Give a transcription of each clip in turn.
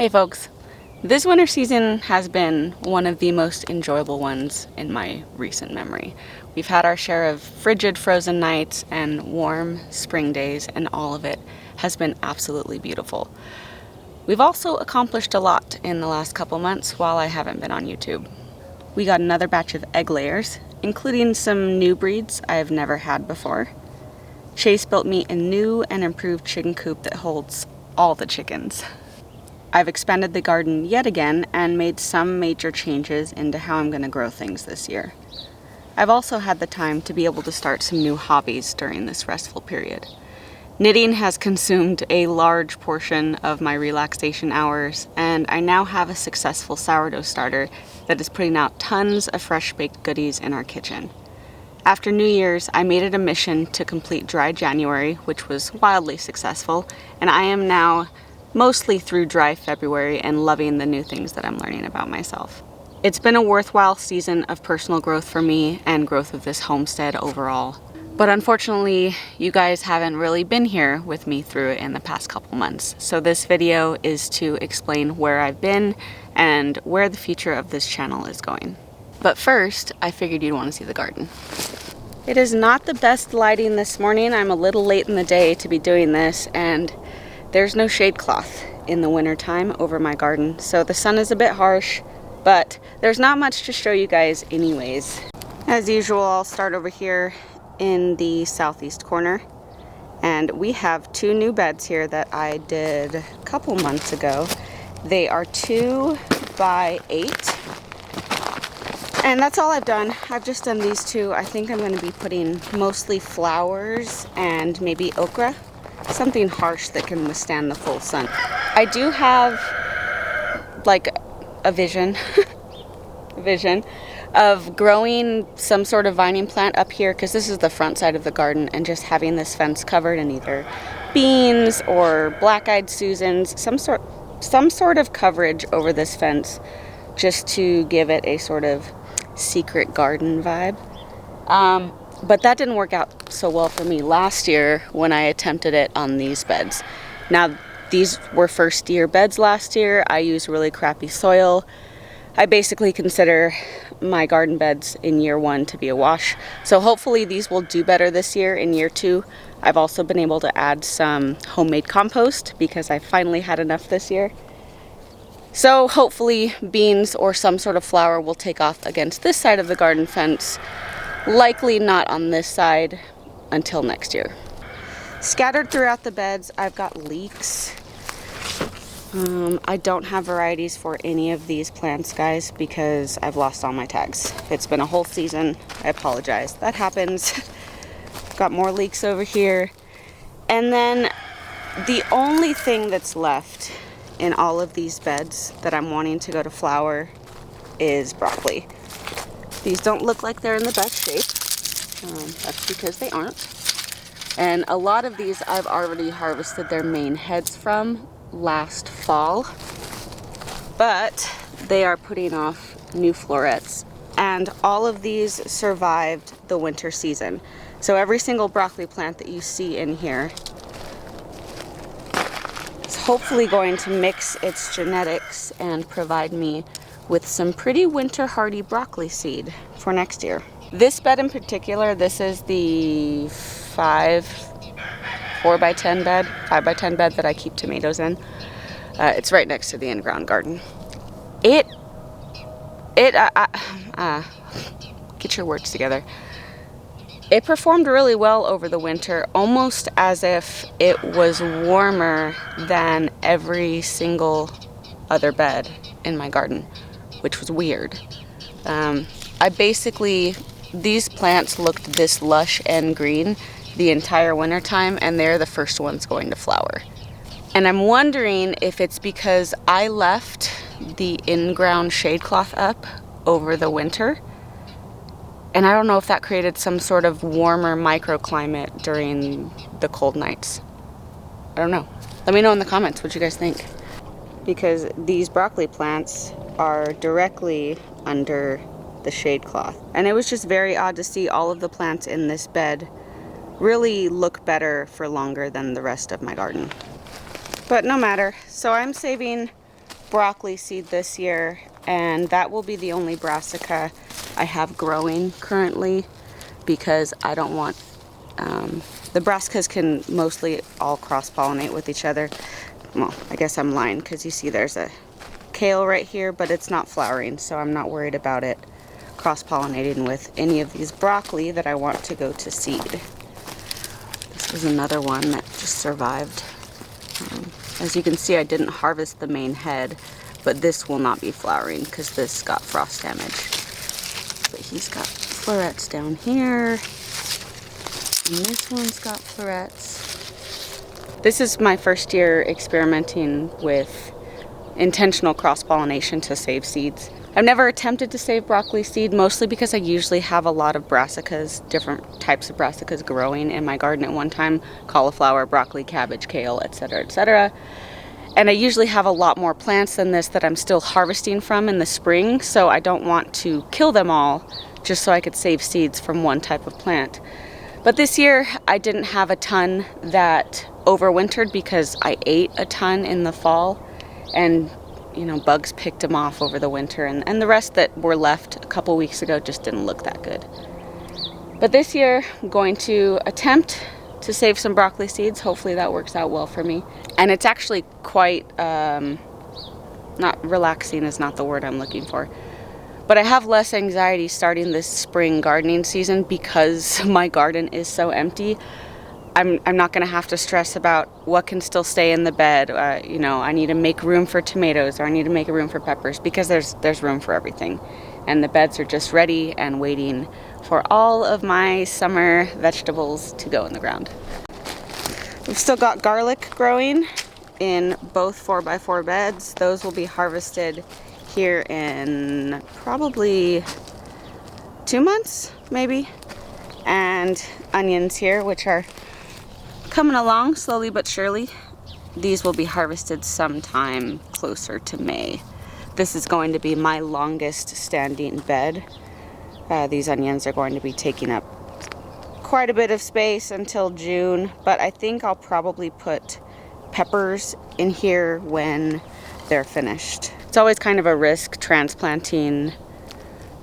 Hey folks, this winter season has been one of the most enjoyable ones in my recent memory. We've had our share of frigid frozen nights and warm spring days, and all of it has been absolutely beautiful. We've also accomplished a lot in the last couple months while I haven't been on YouTube. We got another batch of egg layers, including some new breeds I have never had before. Chase built me a new and improved chicken coop that holds all the chickens. I've expanded the garden yet again and made some major changes into how I'm going to grow things this year. I've also had the time to be able to start some new hobbies during this restful period. Knitting has consumed a large portion of my relaxation hours, and I now have a successful sourdough starter that is putting out tons of fresh baked goodies in our kitchen. After New Year's, I made it a mission to complete Dry January, which was wildly successful, and I am now mostly through Dry February and loving the new things that I'm learning about myself. It's been a worthwhile season of personal growth for me and growth of this homestead overall. But unfortunately, you guys haven't really been here with me through it in the past couple months. So this video is to explain where I've been and where the future of this channel is going. But first, I figured you'd want to see the garden. It is not the best lighting this morning. I'm a little late in the day to be doing this, and there's no shade cloth in the winter time over my garden, so the sun is a bit harsh, but there's not much to show you guys anyways. As usual, I'll start over here in the southeast corner, and we have two new beds here that I did a couple months ago. They are 2 by 8, and that's all I've done. I've just done these two. I think I'm going to be putting mostly flowers and maybe okra. Something harsh that can withstand the full sun. I do have like a vision of growing some sort of vining plant up here, because this is the front side of the garden, and just having this fence covered in either beans or black-eyed Susans, some sort of coverage over this fence, just to give it a sort of secret garden vibe. But that didn't work out so well for me last year when I attempted it on these beds. Now, these were first year beds last year. I used really crappy soil. I basically consider my garden beds in year 1 to be a wash. So hopefully these will do better this year in year 2. I've also been able to add some homemade compost because I finally had enough this year. So hopefully beans or some sort of flower will take off against this side of the garden fence. Likely not on this side until next year. Scattered throughout the beds, I've got leeks. I don't have varieties for any of these plants, guys, because I've lost all my tags. It's been a whole season. I apologize. That happens. Got more leeks over here. And then the only thing that's left in all of these beds that I'm wanting to go to flower is broccoli. These don't look like they're in the best shape. That's because they aren't. And a lot of these I've already harvested their main heads from last fall. But they are putting off new florets. And all of these survived the winter season. So every single broccoli plant that you see in here is hopefully going to mix its genetics and provide me with some pretty winter hardy broccoli seed for next year. This bed in particular, this is the 4 by 10 bed that I keep tomatoes in. It's right next to the in-ground garden. Get your words together. It performed really well over the winter, almost as if it was warmer than every single other bed in my garden, which was weird. These plants looked this lush and green the entire winter time, and they're the first ones going to flower. And I'm wondering if it's because I left the in-ground shade cloth up over the winter, and I don't know if that created some sort of warmer microclimate during the cold nights. I don't know. Let me know in the comments what you guys think, because these broccoli plants are directly under the shade cloth. And it was just very odd to see all of the plants in this bed really look better for longer than the rest of my garden. But no matter. So I'm saving broccoli seed this year, and that will be the only brassica I have growing currently because I don't want, the brassicas can mostly all cross-pollinate with each other. Well, I guess I'm lying because you see there's a kale right here, but it's not flowering, so I'm not worried about it cross-pollinating with any of these broccoli that I want to go to seed. This is another one that just survived. As you can see, I didn't harvest the main head, but this will not be flowering because this got frost damage. But he's got florets down here, and this one's got florets. This is my first year experimenting with intentional cross-pollination to save seeds. I've never attempted to save broccoli seed, mostly because I usually have a lot of brassicas, different types of brassicas growing in my garden at one time. Cauliflower, broccoli, cabbage, kale, etc., etc. And I usually have a lot more plants than this that I'm still harvesting from in the spring, so I don't want to kill them all just so I could save seeds from one type of plant. But this year I didn't have a ton that overwintered because I ate a ton in the fall, and you know, bugs picked them off over the winter, and the rest that were left a couple weeks ago just didn't look that good. But this year I'm going to attempt to save some broccoli seeds. Hopefully that works out well for me. And it's actually quite, not relaxing is not the word I'm looking for, but I have less anxiety starting this spring gardening season because my garden is so empty. I'm not going to have to stress about what can still stay in the bed. You know, I need to make room for tomatoes, or I need to make room for peppers, because there's room for everything. And the beds are just ready and waiting for all of my summer vegetables to go in the ground. We've still got garlic growing in both 4x4 beds. Those will be harvested here in probably 2 months, maybe. And onions here, which are coming along slowly but surely. These will be harvested sometime closer to May. This is going to be my longest standing bed. These onions are going to be taking up quite a bit of space until June, but I think I'll probably put peppers in here when they're finished. It's always kind of a risk transplanting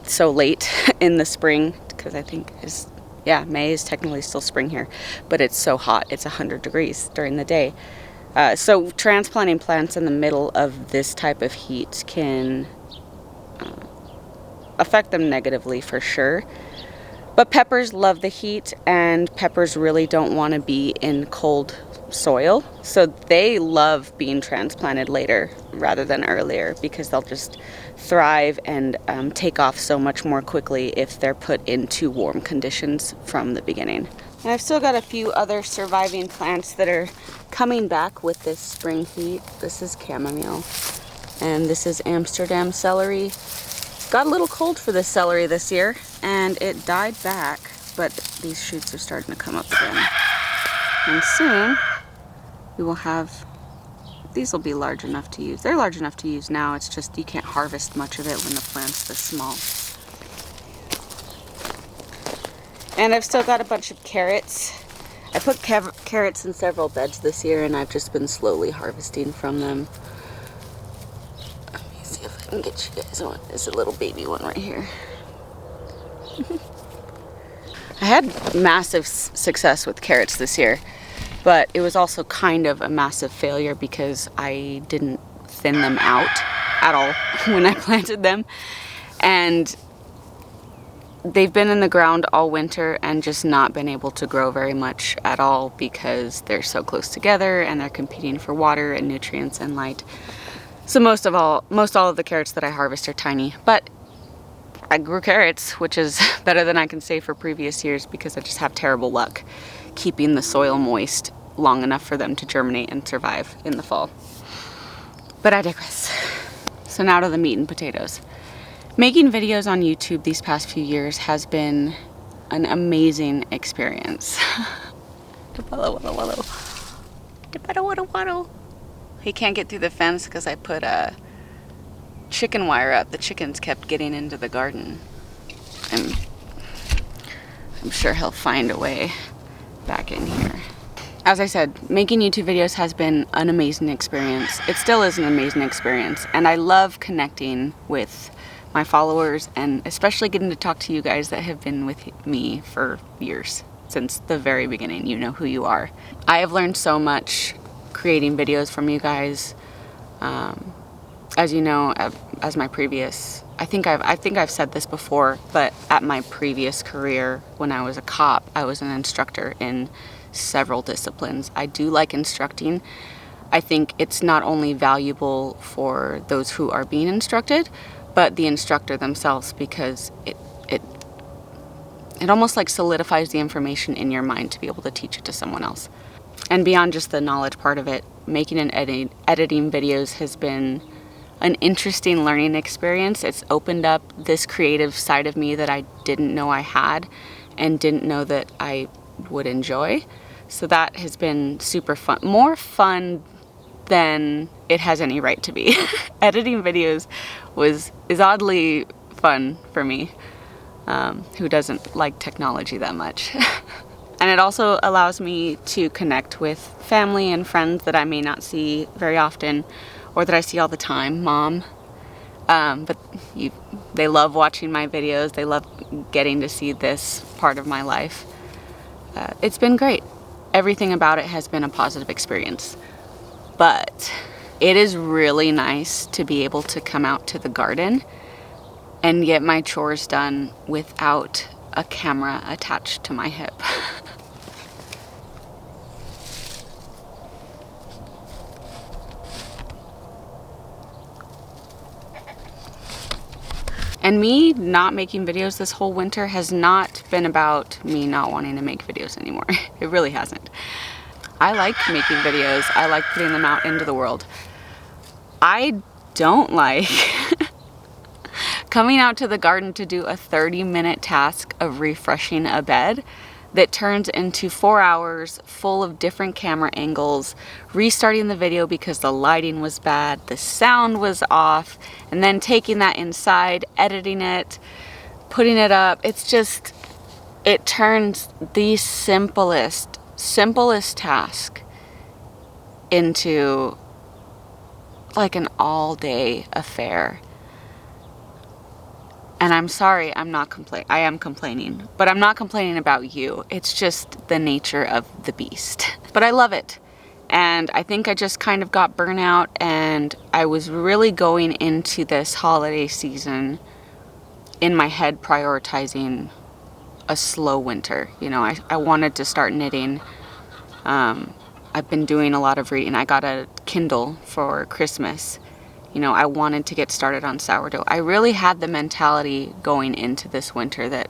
so late in the spring, because I think May is technically still spring here, but it's so hot. It's 100 degrees during the day. So transplanting plants in the middle of this type of heat can affect them negatively for sure. But peppers love the heat, and peppers really don't want to be in cold soil. So they love being transplanted later rather than earlier, because they'll just thrive and take off so much more quickly if they're put into warm conditions from the beginning. And I've still got a few other surviving plants that are coming back with this spring heat. This is chamomile, and this is Amsterdam celery. Got a little cold for this celery this year, and it died back, but these shoots are starting to come up again. And soon we will have, these will be large enough to use. They're large enough to use now, it's just you can't harvest much of it when the plant's this small. And I've still got a bunch of carrots. I put carrots in several beds this year, and I've just been slowly harvesting from them. Let me see if I can get you guys on. There's a little baby one right here. I had massive success with carrots this year, but it was also kind of a massive failure because I didn't thin them out at all when I planted them. And they've been in the ground all winter and just not been able to grow very much at all because they're so close together and they're competing for water and nutrients and light. So most all of the carrots that I harvest are tiny, but I grew carrots, which is better than I can say for previous years because I just have terrible luck keeping the soil moist long enough for them to germinate and survive in the fall. But I digress. So now to the meat and potatoes. Making videos on YouTube these past few years has been an amazing experience. He can't get through the fence because I put a chicken wire up. The chickens kept getting into the garden. I'm sure he'll find a way back in here. As I said, making YouTube videos has been an amazing experience. It still is an amazing experience, and I love connecting with my followers and especially getting to talk to you guys that have been with me for years, since the very beginning. You know who you are. I have learned so much creating videos from you guys. As you know, as my previous, I think I've said this before, but at my previous career, when I was a cop, I was an instructor in several disciplines. I do like instructing. I think it's not only valuable for those who are being instructed, but the instructor themselves, because it almost like solidifies the information in your mind to be able to teach it to someone else. And beyond just the knowledge part of it, making and editing videos has been an interesting learning experience. It's opened up this creative side of me that I didn't know I had and didn't know that I would enjoy. So that has been super fun. More fun than it has any right to be. Editing videos is oddly fun for me, who doesn't like technology that much. And it also allows me to connect with family and friends that I may not see very often, or that I see all the time. Mom. But they love watching my videos. They love getting to see this part of my life. It's been great. Everything about it has been a positive experience. But it is really nice to be able to come out to the garden and get my chores done without a camera attached to my hip. And me not making videos this whole winter has not been about me not wanting to make videos anymore. It really hasn't. I like making videos. I like putting them out into the world. I don't like coming out to the garden to do a 30-minute task of refreshing a bed that turns into 4 hours full of different camera angles, restarting the video because the lighting was bad, the sound was off, and then taking that inside, editing it, putting it up. It's just, it turns the simplest task into like an all-day affair. And I'm sorry, I am complaining, but I'm not complaining about you. It's just the nature of the beast. But I love it. And I think I just kind of got burnout, and I was really going into this holiday season in my head prioritizing a slow winter. You know, I wanted to start knitting. I've been doing a lot of reading. I got a Kindle for Christmas. You know, I wanted to get started on sourdough. I really had the mentality going into this winter that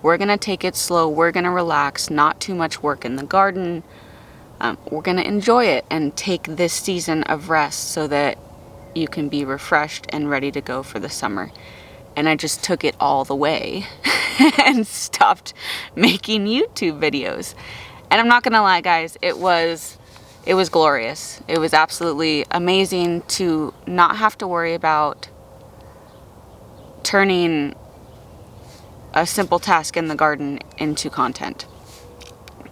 we're going to take it slow, we're going to relax, not too much work in the garden. We're going to enjoy it and take this season of rest so that you can be refreshed and ready to go for the summer. And I just took it all the way and stopped making YouTube videos. And I'm not going to lie, guys, it was glorious. It was absolutely amazing to not have to worry about turning a simple task in the garden into content.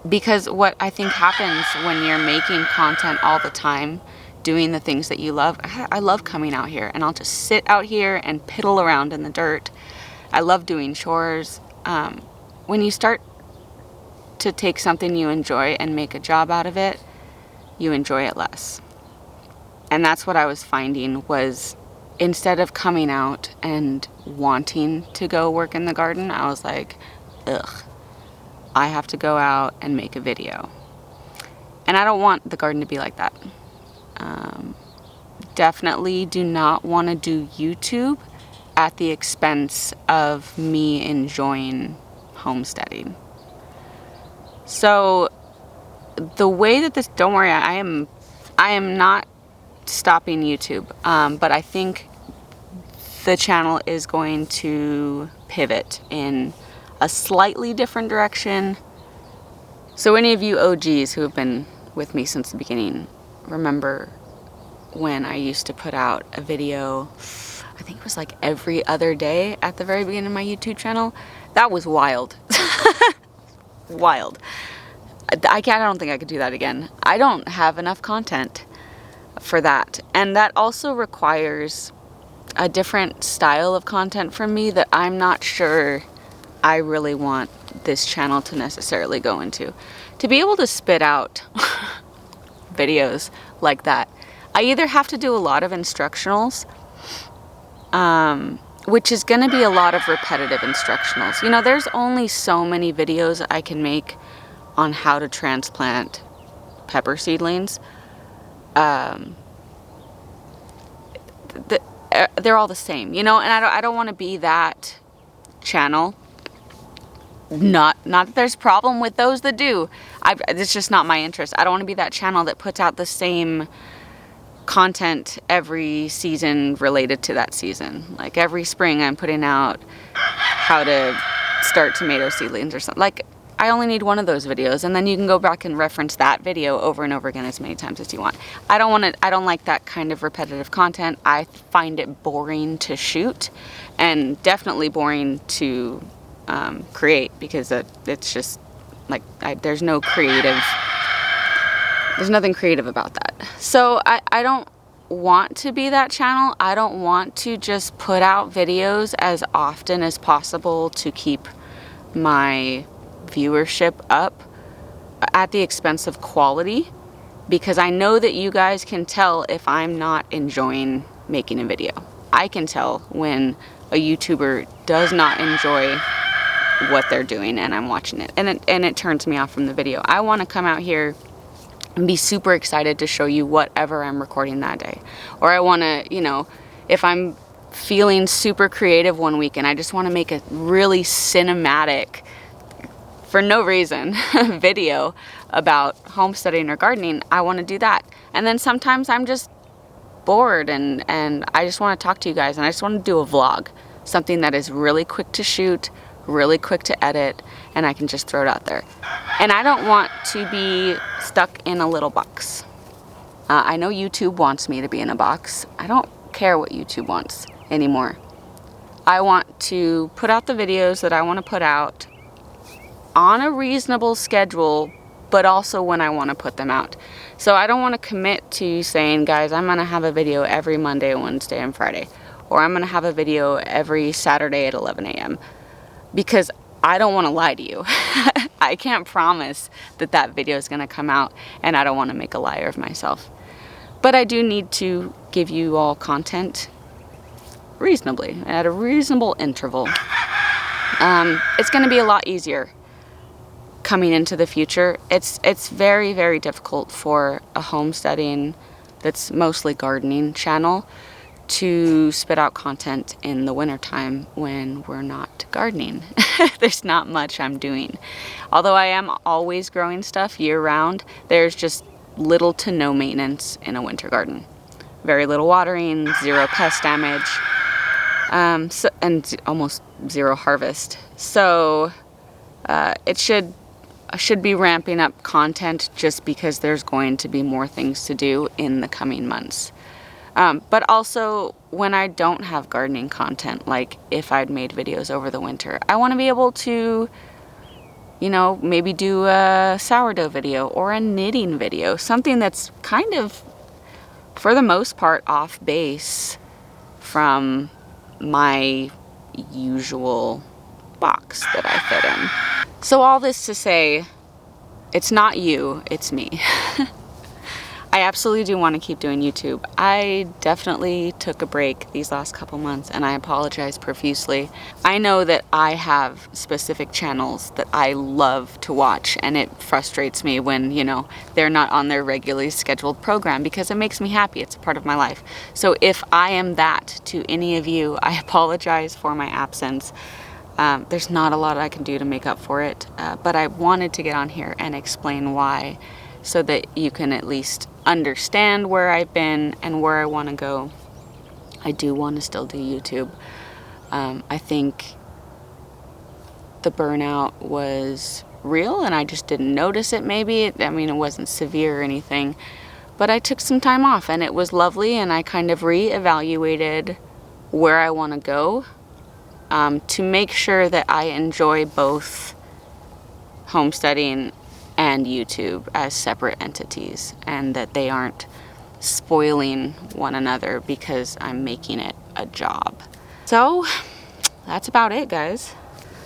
Because what I think happens when you're making content all the time, doing the things that you love, I love coming out here and I'll just sit out here and piddle around in the dirt. I love doing chores. When you start to take something you enjoy and make a job out of it, you enjoy it less. And that's what I was finding, was instead of coming out and wanting to go work in the garden, I was like, ugh, I have to go out and make a video. And I don't want the garden to be like that. Definitely do not want to do YouTube at the expense of me enjoying homesteading. So the way that this, don't worry, I am not stopping YouTube, but I think the channel is going to pivot in a slightly different direction. So any of you OGs who have been with me since the beginning remember when I used to put out a video, I think it was like every other day at the very beginning of my YouTube channel. That was wild. Wild. I don't think I could do that again. I don't have enough content for that. And that also requires a different style of content from me that I'm not sure I really want this channel to necessarily go into. To be able to spit out videos like that, I either have to do a lot of instructionals, which is going to be a lot of repetitive instructionals. You know, there's only so many videos I can make on how to transplant pepper seedlings. They're all the same, you know, and I don't want to be that channel. Not that there's a problem with those that do. It's just not my interest. I don't want to be that channel that puts out the same content every season related to that season. Like every spring I'm putting out how to start tomato seedlings or something. Like, I only need one of those videos, and then you can go back and reference that video over and over again as many times as you want. I don't like that kind of repetitive content. I find it boring to shoot, and definitely boring to create, because it's just like there's nothing creative about that. So I don't want to be that channel. I don't want to just put out videos as often as possible to keep my viewership up at the expense of quality, because I know that you guys can tell if I'm not enjoying making a video. I can tell when a YouTuber does not enjoy what they're doing and I'm watching it, and it turns me off from the video. I want to come out here and be super excited to show you whatever I'm recording that day. Or I want to, you know, if I'm feeling super creative one week and I just want to make a really cinematic, for no reason, video about homesteading or gardening, I want to do that. And then sometimes I'm just bored and I just want to talk to you guys, and I just want to do a vlog, something that is really quick to shoot, really quick to edit, and I can just throw it out there. And I don't want to be stuck in a little box. I know YouTube wants me to be in a box. I don't care what YouTube wants anymore. I want to put out the videos that I want to put out on a reasonable schedule, but also when I want to put them out. So I don't want to commit to saying, guys, I'm going to have a video every Monday, Wednesday, and Friday, or I'm going to have a video every Saturday at 11 a.m. because I don't want to lie to you. I can't promise that video is going to come out, and I don't want to make a liar of myself. But I do need to give you all content reasonably, at a reasonable interval. It's going to be a lot easier coming into the future. It's very, very difficult for a homesteading that's mostly gardening channel to spit out content in the wintertime when we're not gardening. There's not much I'm doing. Although I am always growing stuff year round, there's just little to no maintenance in a winter garden. Very little watering, zero pest damage, and almost zero harvest. So it should be ramping up content just because there's going to be more things to do in the coming months. But also when I don't have gardening content, like if I'd made videos over the winter, I want to be able to, you know, maybe do a sourdough video or a knitting video, something that's kind of, for the most part, off base from my usual box that I fit in. So all this to say, it's not you, it's me. I absolutely do want to keep doing YouTube. I definitely took a break these last couple months, and I apologize profusely. I know that I have specific channels that I love to watch, and it frustrates me when, you know, they're not on their regularly scheduled program, because it makes me happy. It's a part of my life. So if I am that to any of you, I apologize for my absence. There's not a lot I can do to make up for it, but I wanted to get on here and explain why, so that you can at least understand where I've been and where I want to go. I do want to still do YouTube. I think the burnout was real and I just didn't notice it maybe. I mean, it wasn't severe or anything, but I took some time off and it was lovely, and I kind of reevaluated where I want to go to make sure that I enjoy both homesteading and YouTube as separate entities, and that they aren't spoiling one another because I'm making it a job. So that's about it, guys.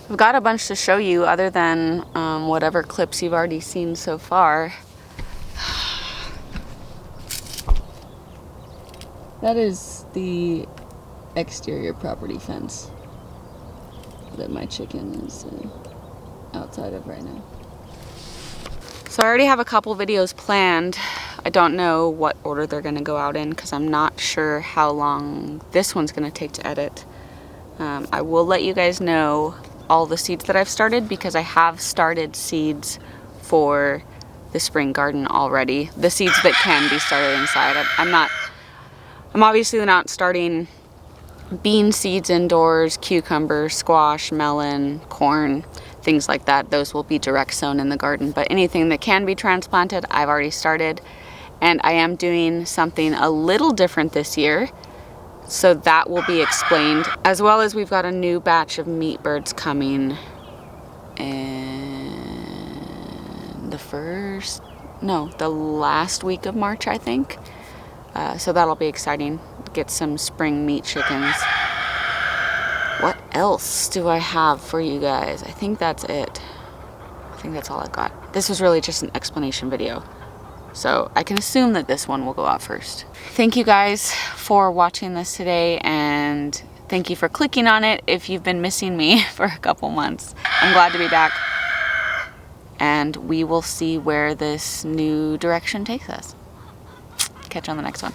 I've got a bunch to show you other than whatever clips you've already seen so far. That is the exterior property fence that my chicken is outside of right now. So I already have a couple videos planned. I don't know what order they're gonna go out in because I'm not sure how long this one's gonna take to edit. I will let you guys know all the seeds that I've started because I have started seeds for the spring garden already. The seeds that can be started inside. I'm obviously not starting bean seeds indoors, cucumbers, squash, melon, corn, things like that. Those will be direct sown in the garden, but anything that can be transplanted, I've already started. And I am doing something a little different this year, so that will be explained, as well as we've got a new batch of meat birds coming in the last week of March, I think. So that'll be exciting. Get some spring meat chickens. What else do I have for you guys? I think that's it. I think that's all I've got. This was really just an explanation video, so I can assume that this one will go out first. Thank you guys for watching this today, and thank you for clicking on it if you've been missing me for a couple months. I'm glad to be back, and we will see where this new direction takes us. Catch you on the next one.